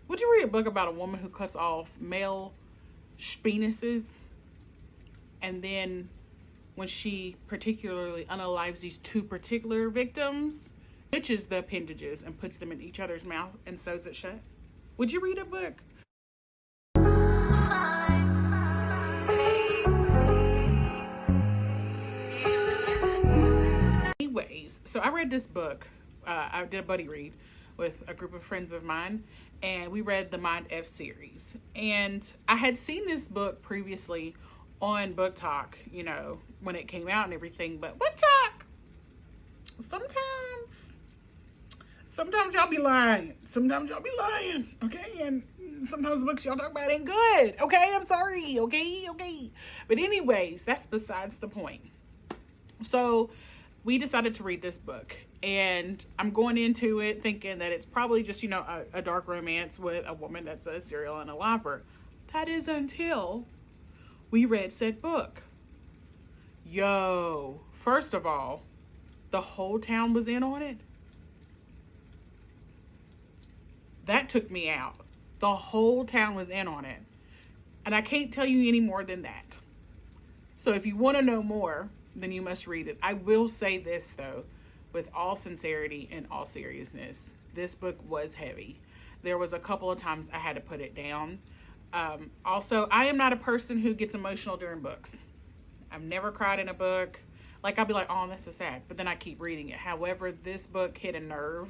Would you read a book about a woman who cuts off male penises, and then when she particularly unalives these two particular victims, stitches the appendages and puts them in each other's mouth and sews it shut? Would you read a book? Anyways, so I read this book. I did a buddy read with a group of friends of mine, and we read the Mind F series. And I had seen this book previously on Book Talk, you know, when it came out and everything. But Book Talk, sometimes y'all be lying. Sometimes y'all be lying, okay? And sometimes the books y'all talk about ain't good, okay? I'm sorry, okay? But anyways, that's besides the point. So we decided to read this book, and I'm going into it thinking that it's probably just, you know, a dark romance with a woman that's a serial unaliver. That is until we read said book. Yo, first of all, the whole town was in on it. That took me out. The whole town was in on it. And I can't tell you any more than that. So if you want to know more, then you must read it. I will say this, though, with all sincerity and all seriousness, this book was heavy. There was a couple of times I had to put it down. Also, I am not a person who gets emotional during books. I've never cried in a book. Like, I'll be like, oh, that's so sad. But then I keep reading it. However, this book hit a nerve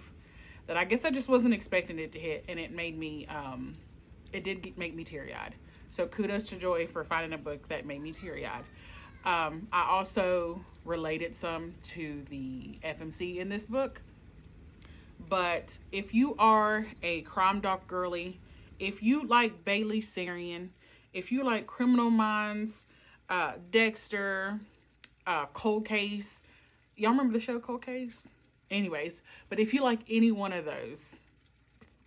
that I guess I just wasn't expecting it to hit. And it made me, it did make me teary-eyed. So kudos to Joy for finding a book that made me teary-eyed. I also related some to the FMC in this book. But if you are a crime doc girly, if you like Bailey Sarian, if you like Criminal Minds, Dexter, Cold Case, y'all remember the show Cold Case? Anyways, but if you like any one of those,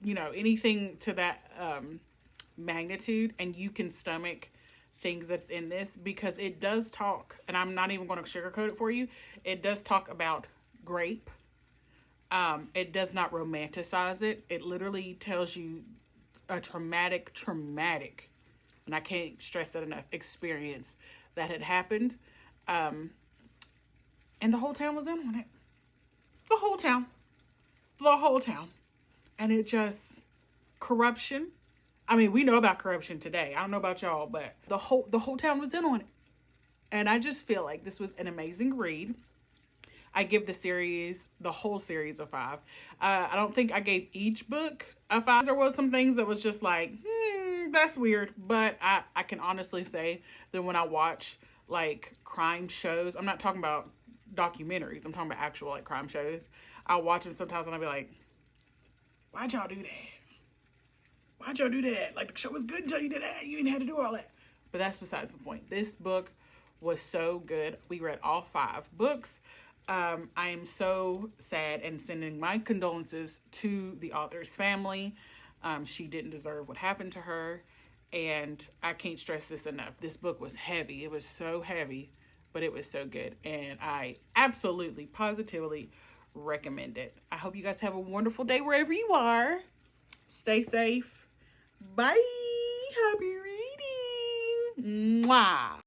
you know, anything to that magnitude, and you can stomach things that's in this, because it does talk, and I'm not even going to sugarcoat it for you, it does talk about grape. It does not romanticize it. It literally tells you a traumatic, and I can't stress that enough, experience that had happened. And the whole town was in on it. The whole town. And it just, corruption. I mean, we know about corruption today. I don't know about y'all, but the whole town was in on it. And I just feel like this was an amazing read. I give the whole series a 5. I don't think I gave each book a 5. There was some things that was just like, that's weird. But I can honestly say that when I watch like crime shows, I'm not talking about documentaries, I'm talking about actual like crime shows. I'll watch them sometimes and I'll be like, why'd y'all do that? Like, the show was good until you did that. You didn't have to do all that. But that's besides the point. This book was so good. We read all 5 books. I am so sad and sending my condolences to the author's family. She didn't deserve what happened to her. And I can't stress this enough. This book was heavy. It was so heavy, but it was so good. And I absolutely, positively recommend it. I hope you guys have a wonderful day wherever you are. Stay safe. Bye. Happy reading. Mwah.